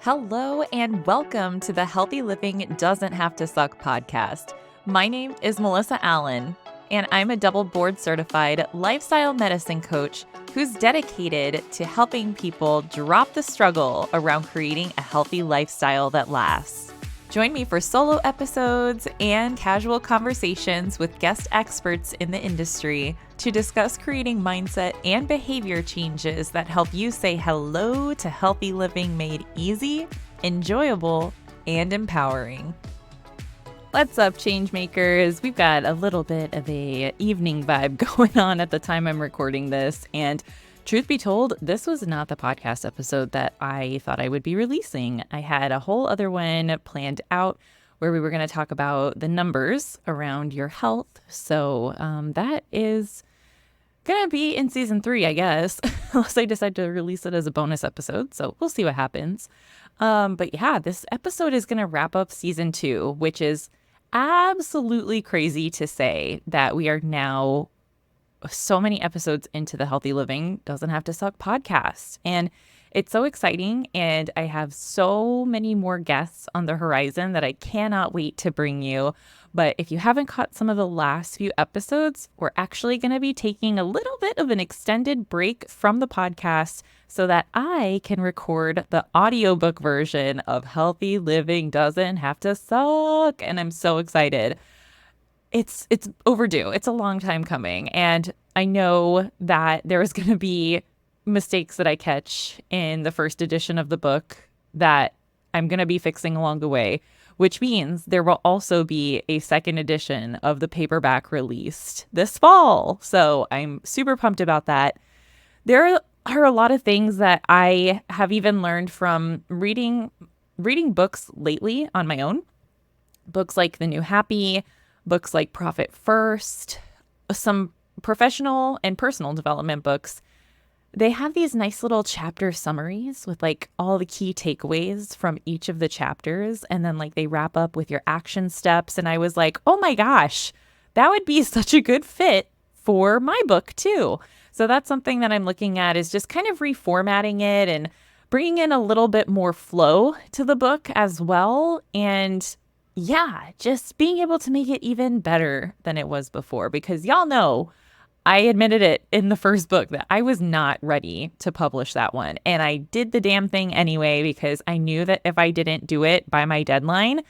Hello and welcome to the Healthy Living Doesn't Have to Suck podcast. My name is Melyssa Allen, and I'm a double board certified lifestyle medicine coach who's dedicated to helping people drop the struggle around creating a healthy lifestyle that lasts. Join me for solo episodes and casual conversations with guest experts in the industry to discuss creating mindset and behavior changes that help you say hello to healthy living made easy, enjoyable, and empowering. What's up, changemakers? We've got a little bit of a evening vibe going on at the time I'm recording this, and truth be told, this was not the podcast episode that I thought I would be releasing. I had a whole other one planned out where we were going to talk about the numbers around your health. So that is going to be in season 3, I guess, unless I decide to release it as a bonus episode. So we'll see what happens. But yeah, this episode is going to wrap up season 2, which is absolutely crazy to say that we are now so many episodes into the Healthy Living Doesn't Have to Suck podcast. And it's so exciting. And I have so many more guests on the horizon that I cannot wait to bring you. But if you haven't caught some of the last few episodes, we're actually going to be taking a little bit of an extended break from the podcast so that I can record the audiobook version of Healthy Living Doesn't Have to Suck. And I'm so excited. It's overdue. It's a long time coming. And I know that there is going to be mistakes that I catch in the first edition of the book that I'm going to be fixing along the way, which means there will also be a second edition of the paperback released this fall. So I'm super pumped about that. There are a lot of things that I have even learned from reading books lately on my own. Books like The New Happy, books like Profit First, some professional and personal development books. They have these nice little chapter summaries with like all the key takeaways from each of the chapters. And then like they wrap up with your action steps. And I was like, oh my gosh, that would be such a good fit for my book too. So that's something that I'm looking at, is just kind of reformatting it and bringing in a little bit more flow to the book as well. And yeah, just being able to make it even better than it was before, because y'all know I admitted it in the first book that I was not ready to publish that one. And I did the damn thing anyway, because I knew that if I didn't do it by my deadline,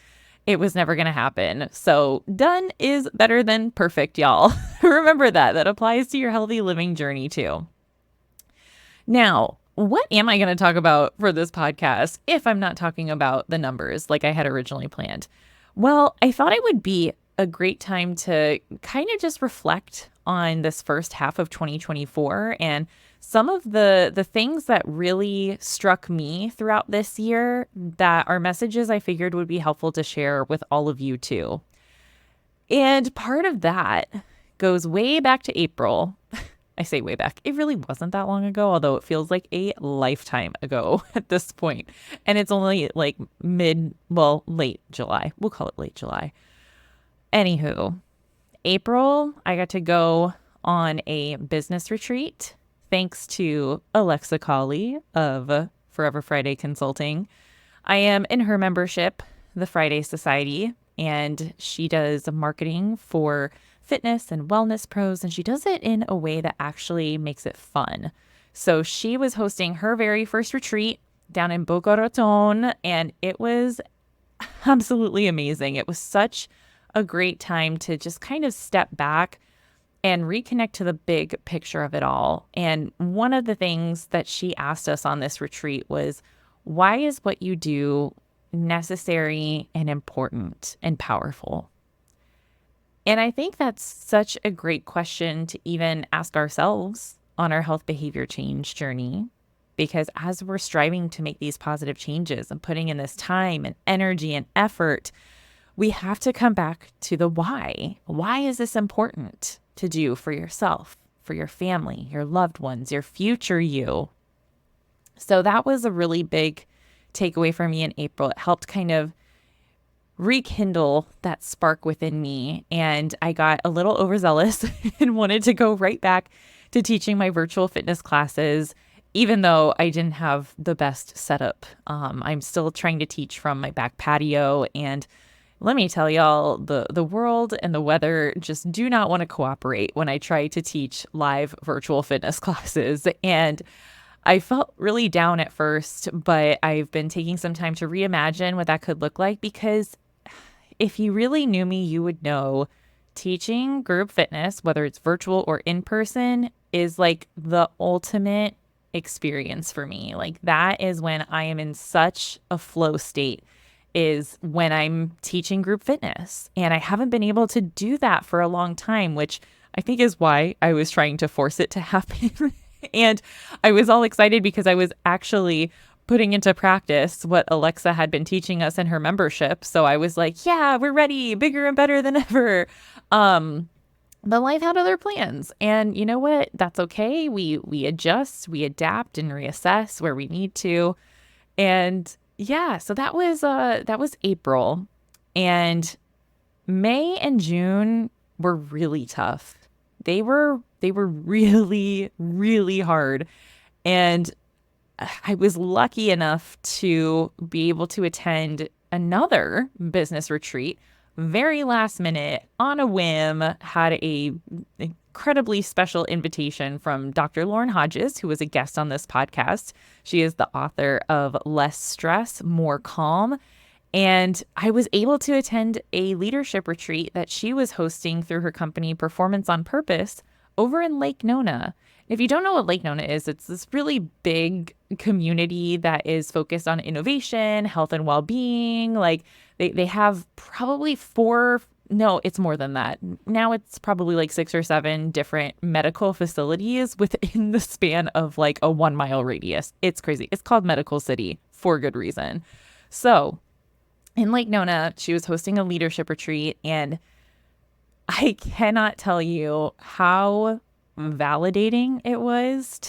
it was never going to happen. So done is better than perfect, y'all. Remember that. That applies to your healthy living journey too. Now, what am I going to talk about for this podcast if I'm not talking about the numbers like I had originally planned? Well, I thought it would be a great time to kind of just reflect on this first half of 2024 and some of the things that really struck me throughout this year that are messages I figured would be helpful to share with all of you too. And part of that goes way back to April. I say way back. It really wasn't that long ago, although it feels like a lifetime ago at this point. And it's only like late July. We'll call it late July. Anywho, April, I got to go on a business retreat thanks to Alexa Colley of Forever Friday Consulting. I am in her membership, the Friday Society, and she does marketing for fitness and wellness pros, and she does it in a way that actually makes it fun. So she was hosting her very first retreat down in Boca Raton, and it was absolutely amazing. It was such a great time to just kind of step back and reconnect to the big picture of it all. And one of the things that she asked us on this retreat was, why is what you do necessary and important and powerful? And I think that's such a great question to even ask ourselves on our health behavior change journey, because as we're striving to make these positive changes and putting in this time and energy and effort, we have to come back to the why. Why is this important to do for yourself, for your family, your loved ones, your future you? So that was a really big takeaway for me in April. It helped kind of rekindle that spark within me. And I got a little overzealous and wanted to go right back to teaching my virtual fitness classes even though I didn't have the best setup. I'm still trying to teach from my back patio, and let me tell y'all, the world and the weather just do not want to cooperate when I try to teach live virtual fitness classes. And I felt really down at first, but I've been taking some time to reimagine what that could look like, because if you really knew me, you would know teaching group fitness, whether it's virtual or in person, is like the ultimate experience for me. Like, that is when I am in such a flow state, is when I'm teaching group fitness. And I haven't been able to do that for a long time, which I think is why I was trying to force it to happen. And I was all excited because I was actually putting into practice what Alexa had been teaching us in her membership. So I was like, yeah, we're ready, bigger and better than ever. But life had other plans. And you know what? That's okay. We adjust, we adapt and reassess where we need to. And yeah, so that was April. And May and June were really tough. They were really, really hard. And I was lucky enough to be able to attend another business retreat very last minute on a whim. Had a incredibly special invitation from Dr. Lauren Hodges, who was a guest on this podcast. She is the author of Less Stress, More Calm. And I was able to attend a leadership retreat that she was hosting through her company, Performance on Purpose, over in Lake Nona. If you don't know what Lake Nona is, it's this really big community that is focused on innovation, health and well-being. Like, they have probably it's more than that. Now it's probably like 6 or 7 different medical facilities within the span of like a 1-mile radius. It's crazy. It's called Medical City for good reason. So in Lake Nona, she was hosting a leadership retreat, and I cannot tell you how validating it was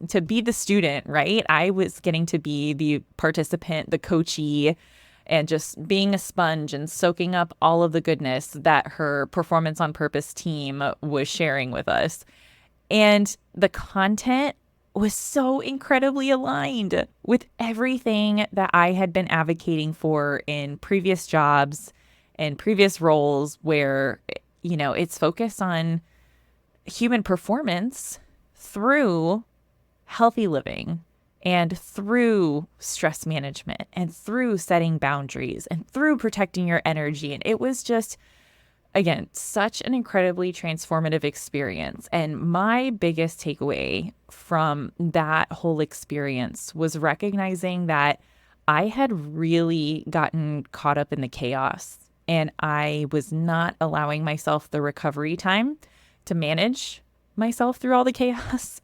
to be the student, right? I was getting to be the participant, the coachee, and just being a sponge and soaking up all of the goodness that her Performance on Purpose team was sharing with us. And the content was so incredibly aligned with everything that I had been advocating for in previous jobs and previous roles, where, it's focused on human performance through healthy living and through stress management and through setting boundaries and through protecting your energy. And it was just, again, such an incredibly transformative experience. And my biggest takeaway from that whole experience was recognizing that I had really gotten caught up in the chaos, and I was not allowing myself the recovery time to manage myself through all the chaos.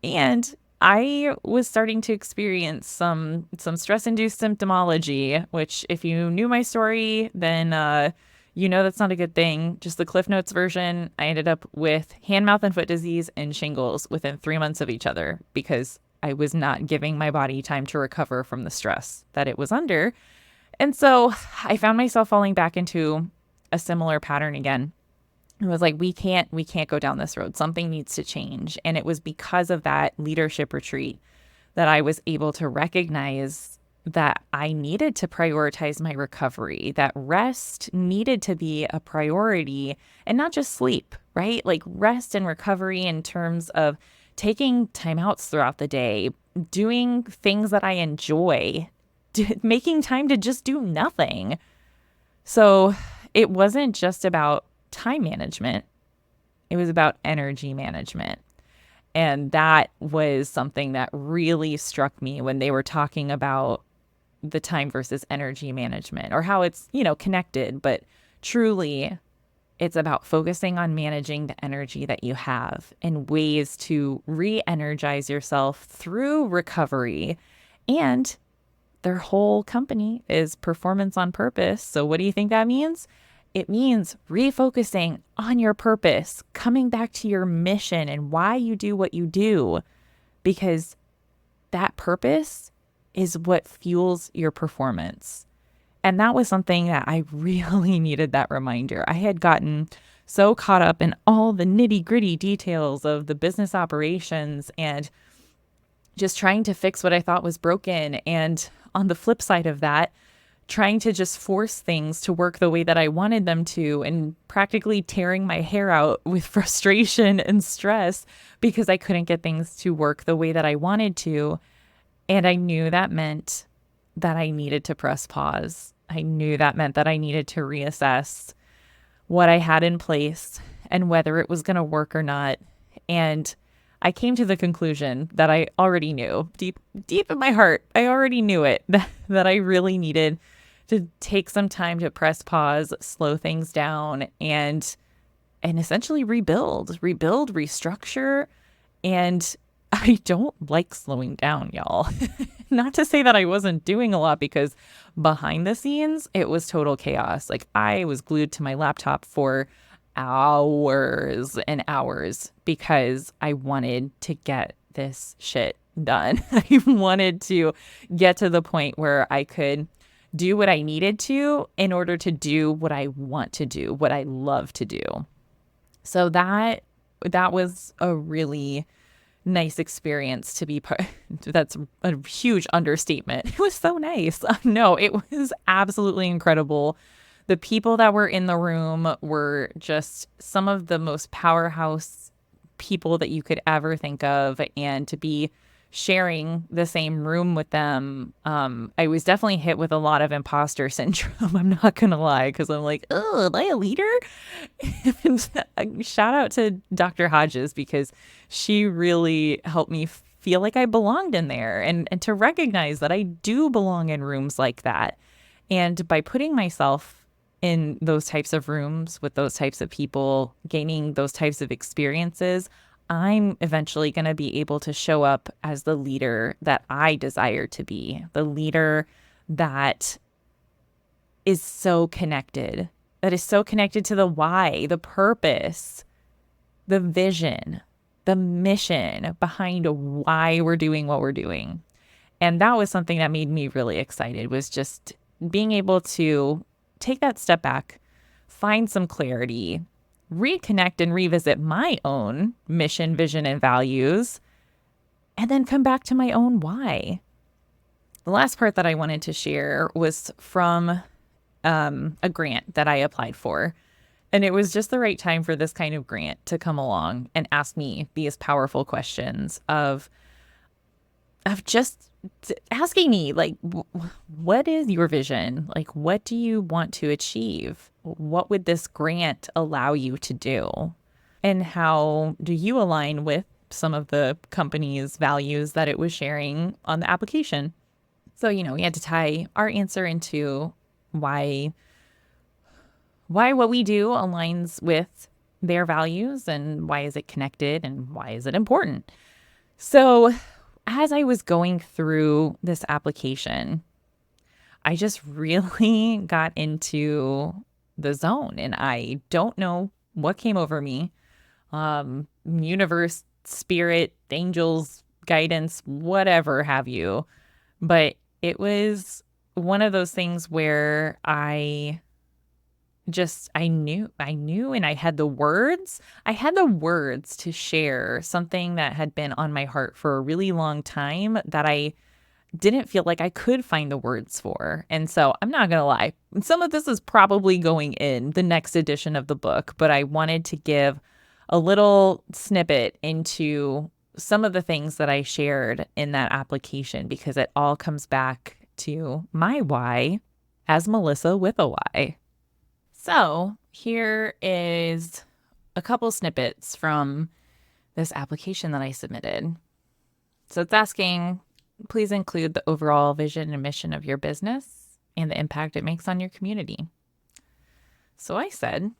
And I was starting to experience some stress-induced symptomology, which, if you knew my story, then that's not a good thing. Just the Cliff Notes version, I ended up with hand, mouth, and foot disease and shingles within 3 months of each other, because I was not giving my body time to recover from the stress that it was under. And so I found myself falling back into a similar pattern again. It was like, we can't go down this road. Something needs to change. And it was because of that leadership retreat that I was able to recognize that I needed to prioritize my recovery, that rest needed to be a priority, and not just sleep, right? Like, rest and recovery in terms of taking timeouts throughout the day, doing things that I enjoy, making time to just do nothing. So it wasn't just about time management. It was about energy management. And that was something that really struck me when they were talking about the time versus energy management, or how it's, connected, but truly it's about focusing on managing the energy that you have and ways to re-energize yourself through recovery. And their whole company is Performance on Purpose. So what do you think that means? It means refocusing on your purpose, coming back to your mission and why you do what you do, because that purpose is what fuels your performance. And that was something that I really needed, that reminder. I had gotten so caught up in all the nitty-gritty details of the business operations and just trying to fix what I thought was broken. And on the flip side of that, trying to just force things to work the way that I wanted them to, and practically tearing my hair out with frustration and stress because I couldn't get things to work the way that I wanted to. And I knew that meant that I needed to press pause. I knew that meant that I needed to reassess what I had in place and whether it was going to work or not. And I came to the conclusion that I already knew deep in my heart. I already knew it, that I really needed to take some time to press pause, slow things down, and essentially rebuild, restructure. And I don't like slowing down, y'all. Not to say that I wasn't doing a lot, because behind the scenes, it was total chaos. Like, I was glued to my laptop for hours and hours because I wanted to get this shit done. I wanted to get to the point where I could do what I needed to in order to do what I want to do, what I love to do. So that was a really nice experience to be part. That's a huge understatement. It was so nice. No, it was absolutely incredible. The people that were in the room were just some of the most powerhouse people that you could ever think of. And to be sharing the same room with them, I was definitely hit with a lot of imposter syndrome. I'm not going to lie, because I'm like, oh, am I a leader? And shout out to Dr. Hodges, because she really helped me feel like I belonged in there, and to recognize that I do belong in rooms like that. And by putting myself in those types of rooms with those types of people, gaining those types of experiences, I'm eventually going to be able to show up as the leader that I desire to be, the leader that is so connected, to the why, the purpose, the vision, the mission behind why we're doing what we're doing. And that was something that made me really excited, was just being able to take that step back, find some clarity, reconnect and revisit my own mission, vision, and values, and then come back to my own why. The last part that I wanted to share was from a grant that I applied for. And it was just the right time for this kind of grant to come along and ask me these powerful questions of just asking me, like, what is your vision? Like, what do you want to achieve? What would this grant allow you to do? And how do you align with some of the company's values that it was sharing on the application? So, we had to tie our answer into why what we do aligns with their values, and why is it connected, and why is it important? So as I was going through this application, I just really got into the zone, and I don't know what came over me. Universe, spirit, angels, guidance, whatever have you. But it was one of those things where I knew, and I had the words. I had the words to share something that had been on my heart for a really long time that I didn't feel like I could find the words for. And so I'm not going to lie, some of this is probably going in the next edition of the book, but I wanted to give a little snippet into some of the things that I shared in that application, because it all comes back to my why as Melyssa with a Y. So here is a couple snippets from this application that I submitted. So it's asking, please include the overall vision and mission of your business and the impact it makes on your community. So I said,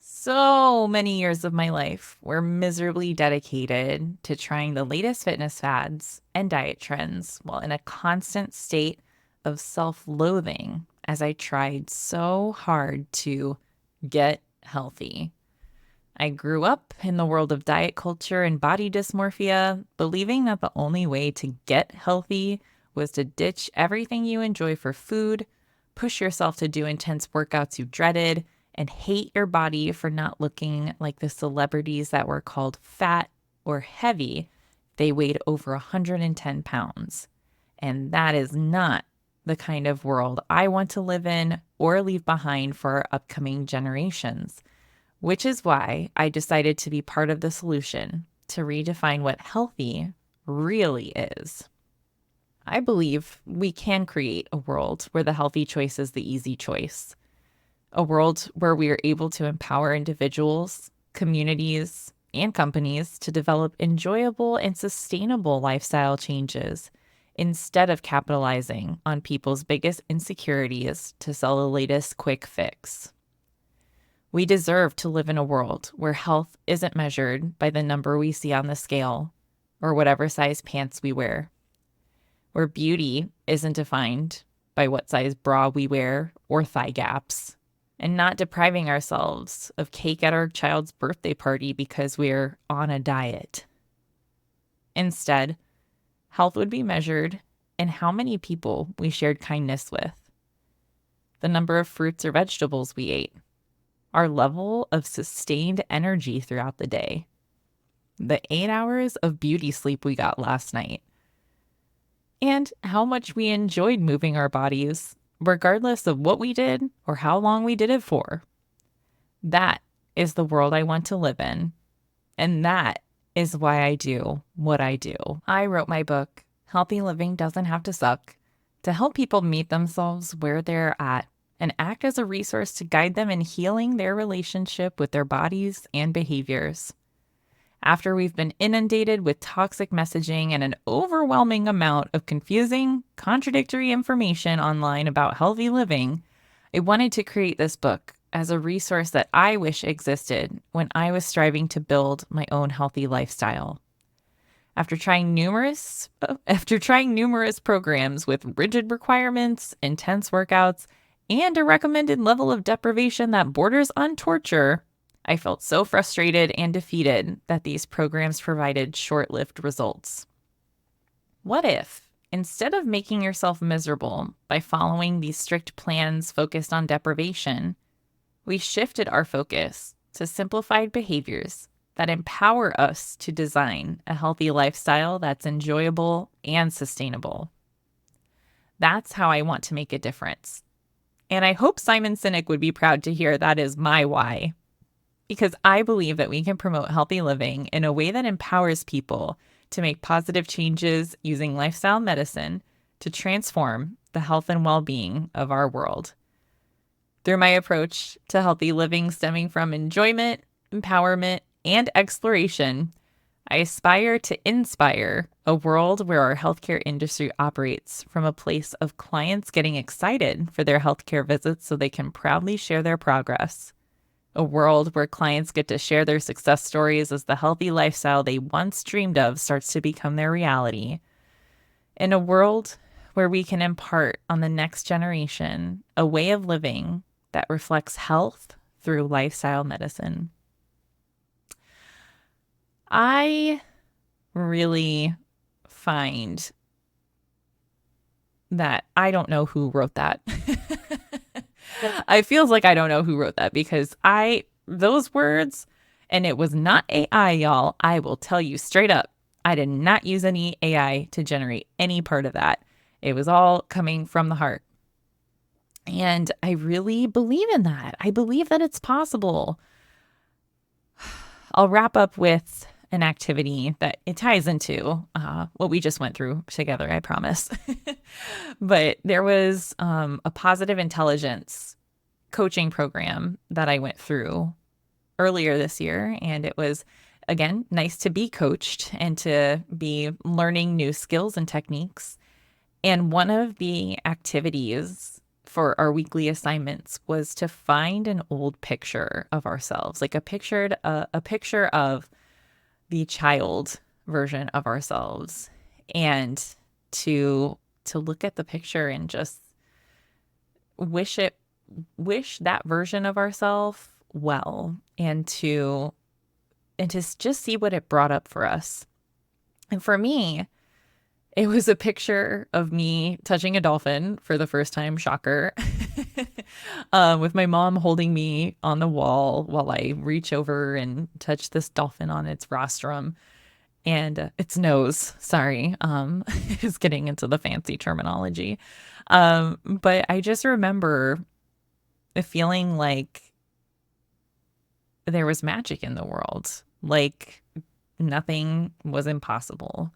so many years of my life were miserably dedicated to trying the latest fitness fads and diet trends while in a constant state of self-loathing as I tried so hard to get healthy. I grew up in the world of diet culture and body dysmorphia, believing that the only way to get healthy was to ditch everything you enjoy for food, push yourself to do intense workouts you dreaded, and hate your body for not looking like the celebrities that were called fat or heavy they weighed over 110 pounds. And that is not the kind of world I want to live in or leave behind for our upcoming generations, which is why I decided to be part of the solution to redefine what healthy really is. I believe we can create a world where the healthy choice is the easy choice, a world where we are able to empower individuals, communities, and companies to develop enjoyable and sustainable lifestyle changes instead of capitalizing on people's biggest insecurities to sell the latest quick fix. We deserve to live in a world where health isn't measured by the number we see on the scale or whatever size pants we wear, where beauty isn't defined by what size bra we wear or thigh gaps, and not depriving ourselves of cake at our child's birthday party because we're on a diet. Instead, health would be measured in how many people we shared kindness with, the number of fruits or vegetables we ate, our level of sustained energy throughout the day, the 8 hours of beauty sleep we got last night, and how much we enjoyed moving our bodies, regardless of what we did or how long we did it for. That is the world I want to live in, and that is why I do what I do. I wrote my book, Healthy Living Doesn't Have to Suck, to help people meet themselves where they're at and act as a resource to guide them in healing their relationship with their bodies and behaviors. After we've been inundated with toxic messaging and an overwhelming amount of confusing, contradictory information online about healthy living, I wanted to create this book as a resource that I wish existed when I was striving to build my own healthy lifestyle. After trying numerous programs with rigid requirements, intense workouts, and a recommended level of deprivation that borders on torture, I felt so frustrated and defeated that these programs provided short-lived results. What if, instead of making yourself miserable by following these strict plans focused on deprivation, we shifted our focus to simplified behaviors that empower us to design a healthy lifestyle that's enjoyable and sustainable? That's how I want to make a difference. And I hope Simon Sinek would be proud to hear that is my why. Because I believe that we can promote healthy living in a way that empowers people to make positive changes using lifestyle medicine to transform the health and well-being of our world. Through my approach to healthy living stemming from enjoyment, empowerment, and exploration, I aspire to inspire a world where our healthcare industry operates from a place of clients getting excited for their healthcare visits so they can proudly share their progress. A world where clients get to share their success stories as the healthy lifestyle they once dreamed of starts to become their reality. In a world where we can impart on the next generation a way of living that reflects health through lifestyle medicine. I really find that I don't know who wrote that. I feels like I don't know who wrote that because those words, and it was not AI, y'all. I will tell you straight up, I did not use any AI to generate any part of that. It was all coming from the heart. And I really believe in that. I believe that it's possible. I'll wrap up with an activity that it ties into what we just went through together, I promise. But there was a positive intelligence coaching program that I went through earlier this year. And it was, again, nice to be coached and to be learning new skills and techniques. And one of the activities for our weekly assignments was to find an old picture of ourselves, like a picture of the child version of ourselves, and to look at the picture and just wish that version of ourselves well, and to just see what it brought up for us. And for me, it was a picture of me touching a dolphin for the first time, shocker, with my mom holding me on the wall while I reach over and touch this dolphin on its rostrum. and it's nose, sorry, is getting into the fancy terminology. But I just remember feeling like there was magic in the world, like nothing was impossible.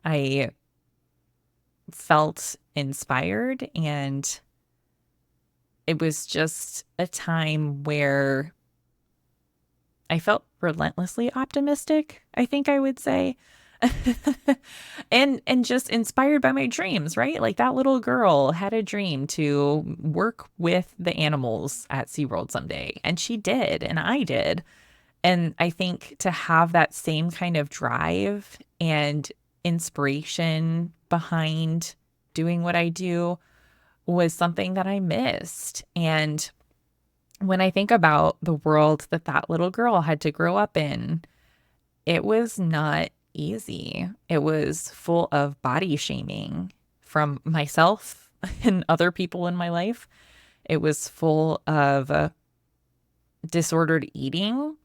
I felt inspired, and it was just a time where I felt relentlessly optimistic, I think I would say. And just inspired by my dreams, right? Like that little girl had a dream to work with the animals at SeaWorld someday, and she did, and I did. And I think to have that same kind of drive and inspiration behind doing what I do was something that I missed. And when I think about the world that that little girl had to grow up in, it was not easy. It was full of body shaming from myself and other people in my life. It was full of disordered eating,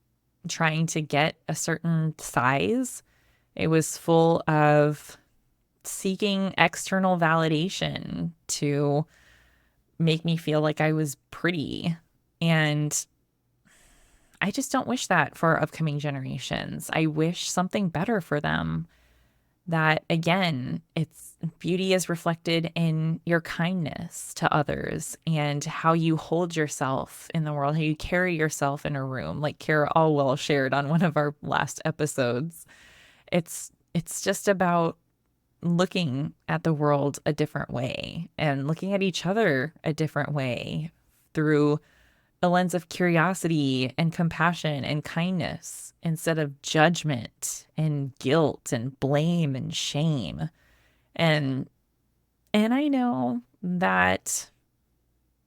trying to get a certain size. It was full of seeking external validation to make me feel like I was pretty. And I just don't wish that for our upcoming generations. I wish something better for them. That again, it's beauty is reflected in your kindness to others and how you hold yourself in the world, how you carry yourself in a room, like Kara Alwell shared on one of our last episodes. It's just about looking at the world a different way and looking at each other a different way through a lens of curiosity and compassion and kindness instead of judgment and guilt and blame and shame. And I know that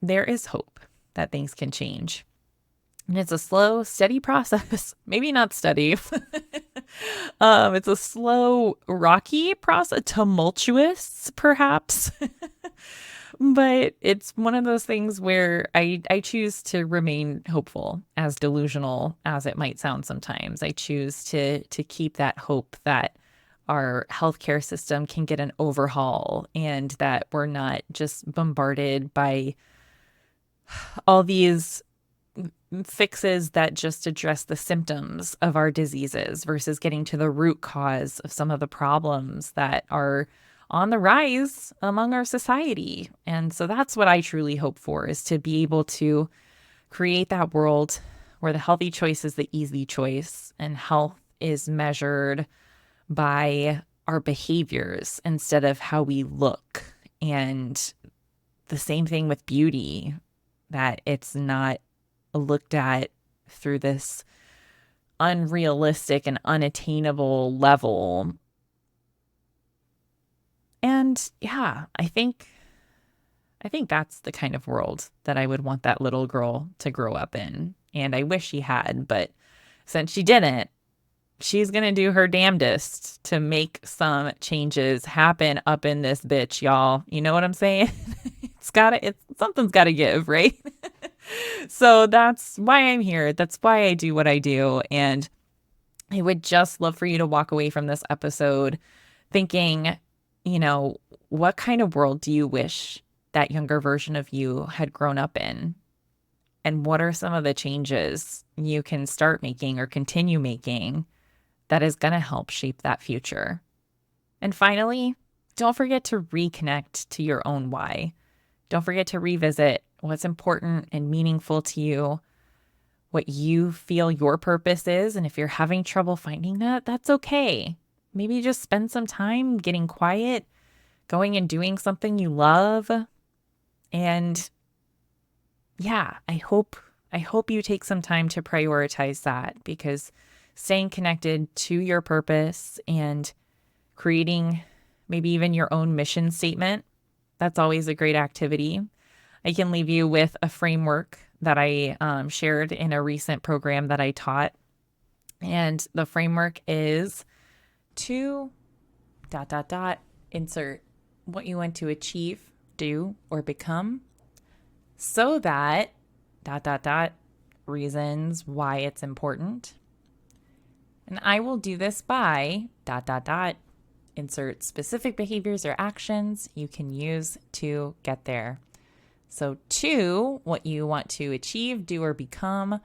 there is hope that things can change. And it's a slow, steady process. Maybe not steady. It's a slow, rocky process, tumultuous, perhaps. But it's one of those things where I choose to remain hopeful, as delusional as it might sound sometimes. I choose to keep that hope that our healthcare system can get an overhaul and that we're not just bombarded by all these fixes that just address the symptoms of our diseases versus getting to the root cause of some of the problems that are on the rise among our society. And so that's what I truly hope for, is to be able to create that world where the healthy choice is the easy choice and health is measured by our behaviors instead of how we look. And the same thing with beauty, that it's not looked at through this unrealistic and unattainable level. And yeah, I think that's the kind of world that I would want that little girl to grow up in. And I wish she had, but since she didn't, she's going to do her damnedest to make some changes happen up in this bitch, y'all. You know what I'm saying? Something's got to give, right? So that's why I'm here. That's why I do what I do. And I would just love for you to walk away from this episode thinking, what kind of world do you wish that younger version of you had grown up in? And what are some of the changes you can start making or continue making that is going to help shape that future? And finally, don't forget to reconnect to your own why. Don't forget to revisit what's important and meaningful to you, what you feel your purpose is. And if you're having trouble finding that, that's okay. Maybe just spend some time getting quiet, going and doing something you love. And yeah, I hope you take some time to prioritize that, because staying connected to your purpose and creating maybe even your own mission statement, that's always a great activity. I can leave you with a framework that I shared in a recent program that I taught. And the framework is to ... insert what you want to achieve, do, or become, so that ... reasons why it's important, And I will do this by ... Insert specific behaviors or actions you can use to get there. So 2, what you want to achieve, do, or become,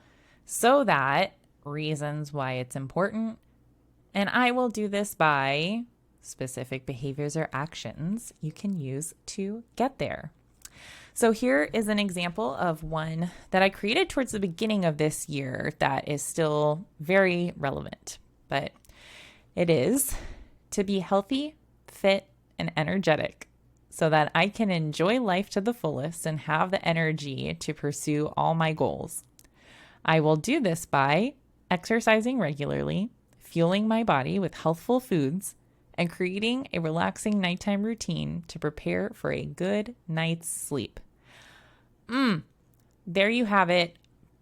so that reasons why it's important. And I will do this by specific behaviors or actions you can use to get there. So here is an example of one that I created towards the beginning of this year that is still very relevant, but it is to be healthy, fit, and energetic so that I can enjoy life to the fullest and have the energy to pursue all my goals. I will do this by exercising regularly, fueling my body with healthful foods, and creating a relaxing nighttime routine to prepare for a good night's sleep. There you have it.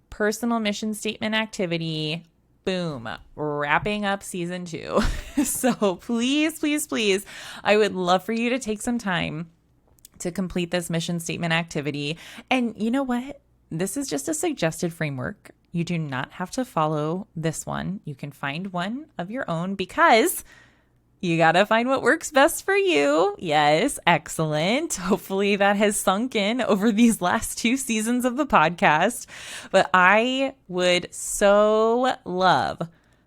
Personal mission statement activity. Boom. Wrapping up season 2. So please, please, please, I would love for you to take some time to complete this mission statement activity. And you know what? This is just a suggested framework. You do not have to follow this one. You can find one of your own because you got to find what works best for you. Yes, excellent. Hopefully that has sunk in over these last 2 seasons of the podcast. But I would so love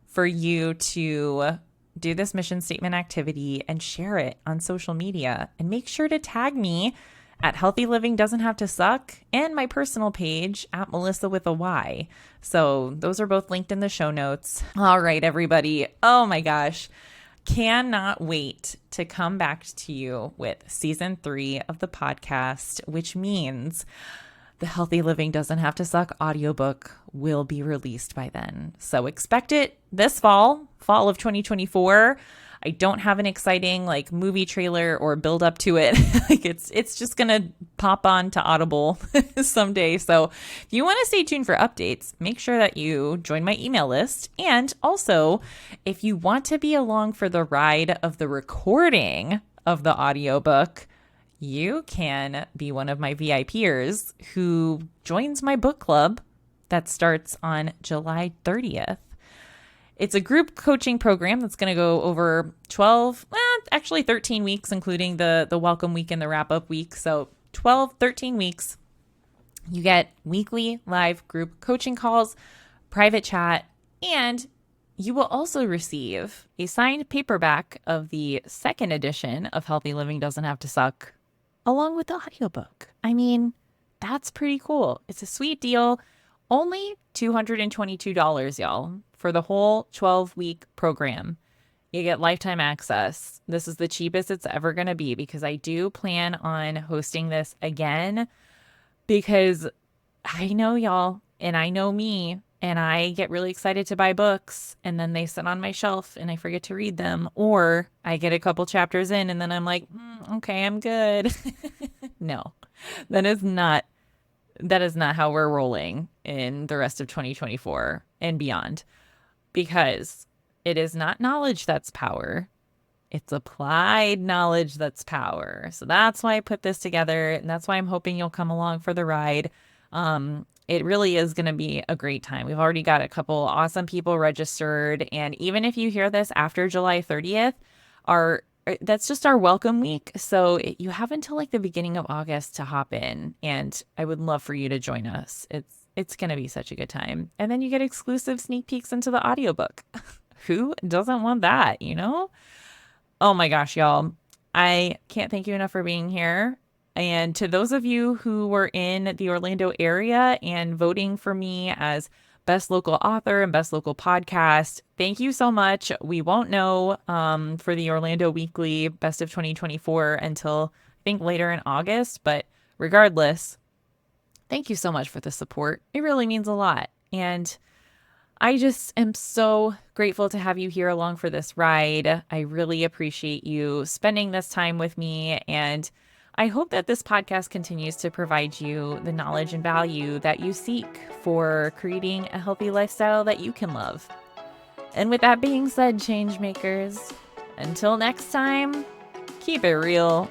for you to do this mission statement activity and share it on social media. And make sure to tag me at Healthy Living Doesn't Have to Suck and my personal page at Melyssa with a Y. So those are both linked in the show notes. All right, everybody. Oh my gosh. Cannot wait to come back to you with season 3 of the podcast, which means the Healthy Living Doesn't Have to Suck audiobook will be released by then. So expect it this fall of 2024. I don't have an exciting movie trailer or build up to it. It's just going to pop on to Audible someday. So if you want to stay tuned for updates, make sure that you join my email list. And also, if you want to be along for the ride of the recording of the audiobook, you can be one of my VIPers who joins my book club that starts on July 30th. It's a group coaching program that's going to go over 13 weeks, including the welcome week and the wrap-up week. So 13 weeks. You get weekly live group coaching calls, private chat, and you will also receive a signed paperback of the 2nd edition of Healthy Living Doesn't Have to Suck, along with the audiobook. I mean, that's pretty cool. It's a sweet deal. Only $222, y'all, for the whole 12-week program. You get lifetime access. This is the cheapest it's ever going to be because I do plan on hosting this again because I know y'all and I know me and I get really excited to buy books and then they sit on my shelf and I forget to read them, or I get a couple chapters in and then I'm like, okay, I'm good. No, that is not how we're rolling in the rest of 2024 and beyond, because it is not knowledge that's power. It's applied knowledge that's power. So that's why I put this together. And that's why I'm hoping you'll come along for the ride. It really is going to be a great time. We've already got a couple awesome people registered. And even if you hear this after July 30th, that's just our welcome week. So you have until the beginning of August to hop in. And I would love for you to join us. It's going to be such a good time. And then you get exclusive sneak peeks into the audiobook. Who doesn't want that, Oh my gosh, y'all. I can't thank you enough for being here. And to those of you who were in the Orlando area and voting for me as Best Local Author and Best Local Podcast, thank you so much. We won't know for the Orlando Weekly Best of 2024 until I think later in August. But regardless, thank you so much for the support. It really means a lot. And I just am so grateful to have you here along for this ride. I really appreciate you spending this time with me. And I hope that this podcast continues to provide you the knowledge and value that you seek for creating a healthy lifestyle that you can love. And with that being said, change makers, until next time, keep it real,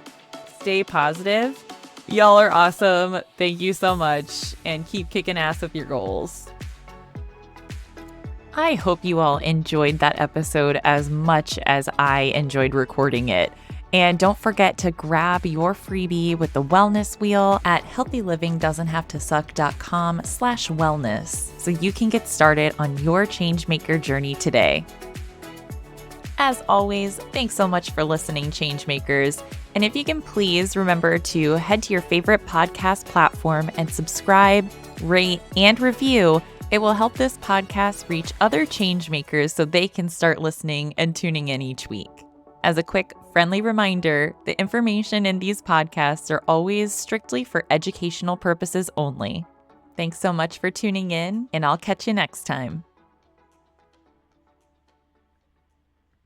stay positive. Y'all are awesome. Thank you so much. And keep kicking ass with your goals. I hope you all enjoyed that episode as much as I enjoyed recording it. And don't forget to grab your freebie with the wellness wheel at healthylivingdoesn'thavetosuck.com/wellness so you can get started on your changemaker journey today. As always, thanks so much for listening, Changemakers. And if you can please remember to head to your favorite podcast platform and subscribe, rate, and review. It will help this podcast reach other changemakers so they can start listening and tuning in each week. As a quick, friendly reminder, the information in these podcasts are always strictly for educational purposes only. Thanks so much for tuning in, and I'll catch you next time.